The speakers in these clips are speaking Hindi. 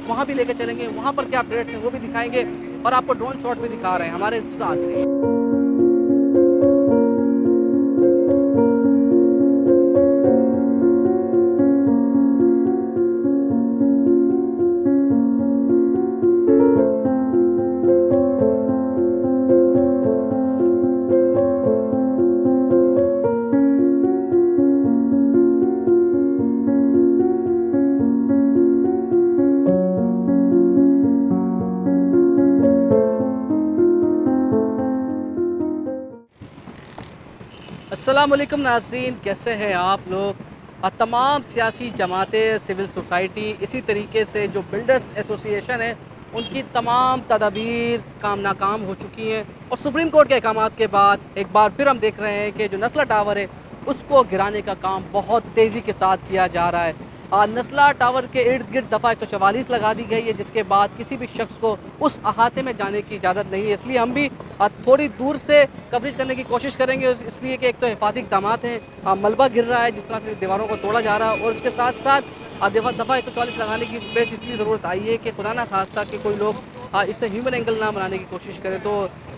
वहाँ भी लेके चलेंगे, वहाँ पर क्या अपडेट्स हैं वो भी दिखाएंगे और आपको ड्रोन शॉट भी दिखा रहे हैं। हमारे साथ रहिए। अस्सलाम वालेकुम नाज़रीन, कैसे हैं आप लोग। तमाम सियासी जमातें, सिविल सोसाइटी, इसी तरीके से जो बिल्डर्स एसोसिएशन है, उनकी तमाम तदाबीर नाकाम हो चुकी हैं और सुप्रीम कोर्ट के अहकामात के बाद एक बार फिर हम देख रहे हैं कि जो नस्ला टावर है उसको गिराने का काम बहुत तेज़ी के साथ किया जा रहा है। नस्ला टावर के इर्द गिर्द दफ़ा 144 लगा दी गई है, जिसके बाद किसी भी शख्स को उस अहाते में जाने की इजाज़त नहीं है। इसलिए हम भी थोड़ी दूर से कवरेज करने की कोशिश करेंगे, इसलिए कि एक तो हिफाजती इक़दाम हैं, मलबा गिर रहा है, जिस तरह से दीवारों को तोड़ा जा रहा है, और उसके साथ साथ दफ़ा 144 लगाने की पेश इसलिए ज़रूरत आई है कि खुदा ना खास्ता कि कोई लोग इससे ह्यूमन एंगल ना बनाने की कोशिश करें। तो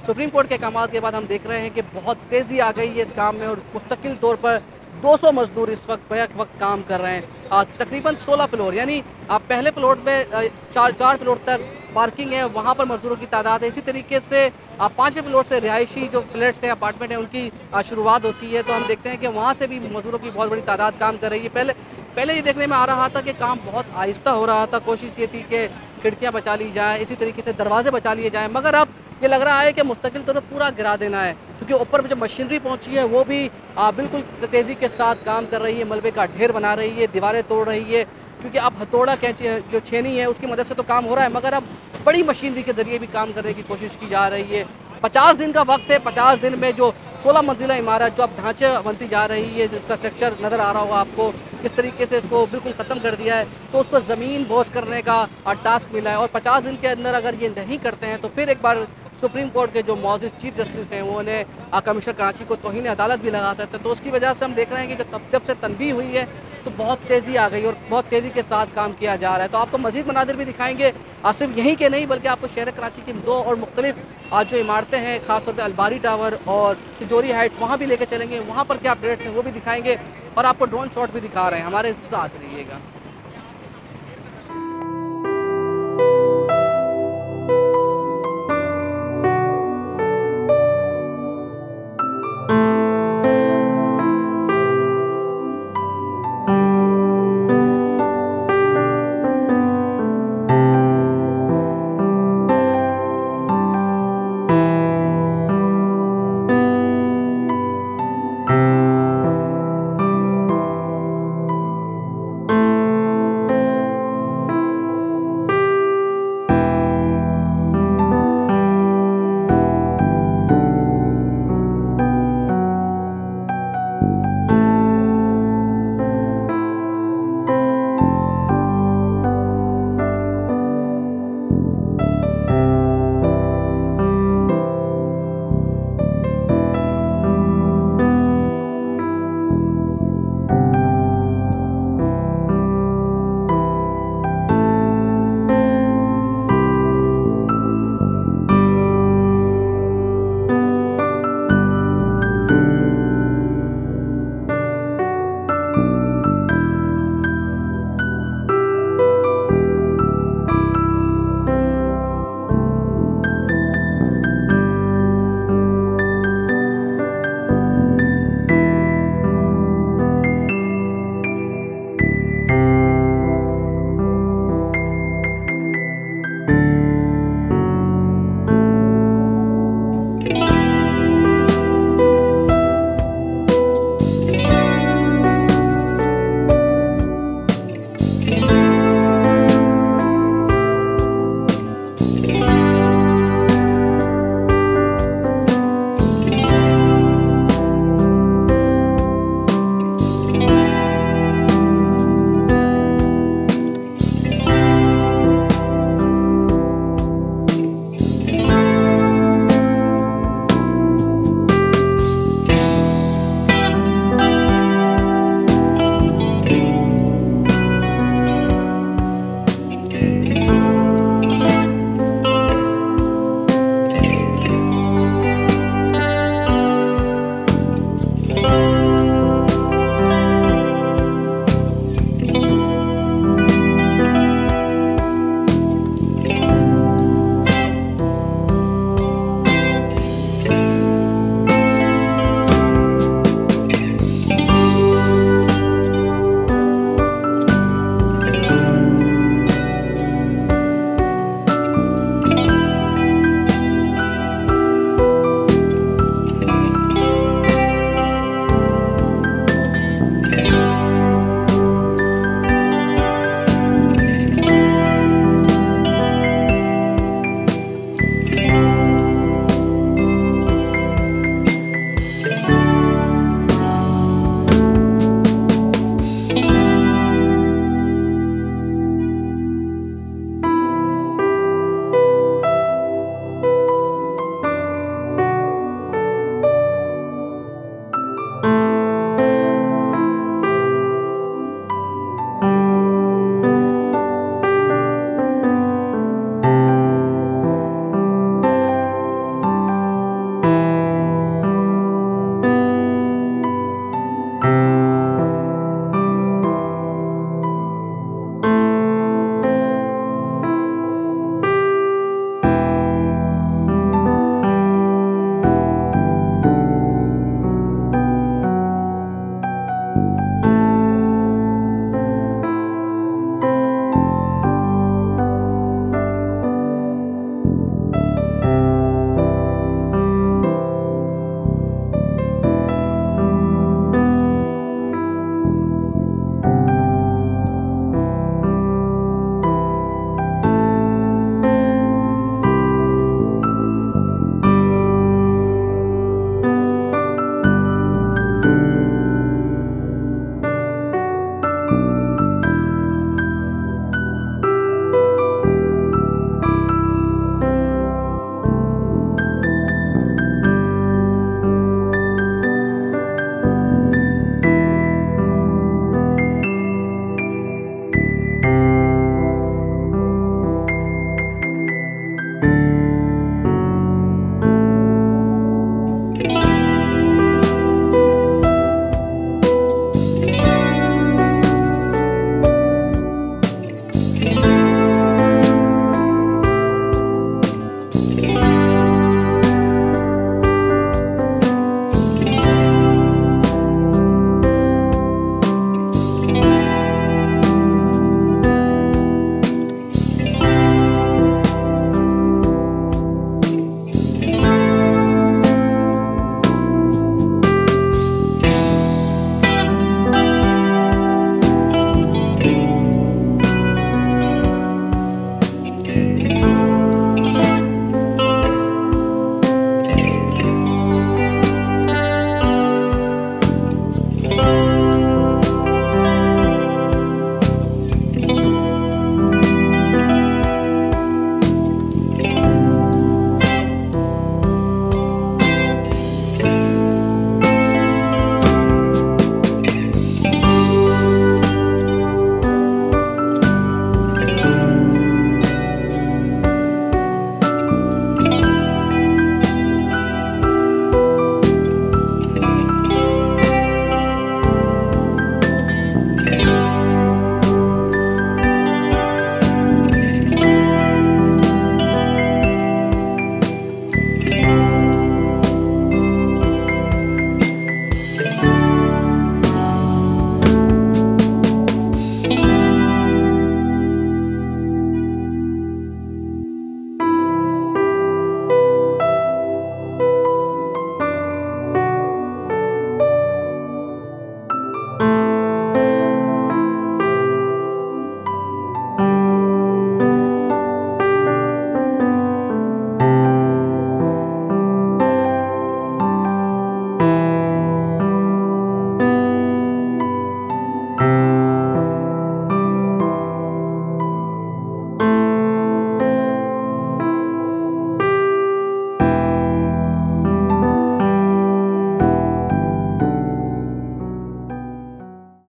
सुप्रीम कोर्ट के अहकामात के बाद हम देख रहे हैं कि बहुत तेज़ी आ गई है इस काम में और मुस्तकिल तौर पर 200 मजदूर इस वक्त बैक वक्त काम कर रहे हैं। तकरीबन 16 फ्लोर, यानी पहले फ्लोर पे चार फ्लोर तक पार्किंग है, वहाँ पर मजदूरों की तादाद है। इसी तरीके से 5वें फ्लोर से रिहायशी जो फ्लैट्स हैं, अपार्टमेंट हैं, उनकी शुरुआत होती है। तो हम देखते हैं कि वहाँ से भी मजदूरों की बहुत बड़ी तादाद काम कर रही है। पहले ये देखने में आ रहा था कि काम बहुत आहिस्ता हो रहा था, कोशिश ये थी कि खिड़कियाँ बचा ली जाए, इसी तरीके से दरवाजे बचा लिए जाएँ, मगर अब ये लग रहा है कि मुस्तकिल तौर पर पूरा गिरा देना है, क्योंकि ऊपर जो मशीनरी पहुंची है वो भी बिल्कुल तेज़ी के साथ काम कर रही है, मलबे का ढेर बना रही है, दीवारें तोड़ रही है। क्योंकि अब हथौड़ा कैंची जो छेनी है उसकी मदद से तो काम हो रहा है, मगर अब बड़ी मशीनरी के ज़रिए भी काम करने की कोशिश की जा रही है। 50 दिन का वक्त है, 50 दिन में जो 16 मंजिला इमारत जो अब ढांचे बनती जा रही है, जिसका स्ट्रक्चर नज़र आ रहा होगा आपको, किस तरीके से इसको बिल्कुल ख़त्म कर दिया है, तो उसको ज़मीन बोझ करने का टास्क मिला है। और 50 दिन के अंदर अगर ये नहीं करते हैं तो फिर एक बार सुप्रीम कोर्ट के जो मौजूद चीफ जस्टिस हैं वो उन्हें कमिश्नर कराची को तौहीन अदालत भी लगा सकते हैं। तो उसकी वजह से हम देख रहे हैं कि जब से तनबीह हुई है तो बहुत तेज़ी आ गई और बहुत तेज़ी के साथ काम किया जा रहा है। तो आपको मज़ीद मनाजिर भी दिखाएंगे, सिर्फ यहीं के नहीं बल्कि आपको शहर कराची की 2 और मुख्तलिफ जो इमारतें हैं, खासतौर पर अलबारी टावर और तिजोरी हाइट्स, वहाँ भी लेके चलेंगे, वहाँ पर क्या अपडेट्स हैं वो भी दिखाएंगे और आपको ड्रोन शॉट भी दिखा रहे हैं। हमारे साथ रहिएगा।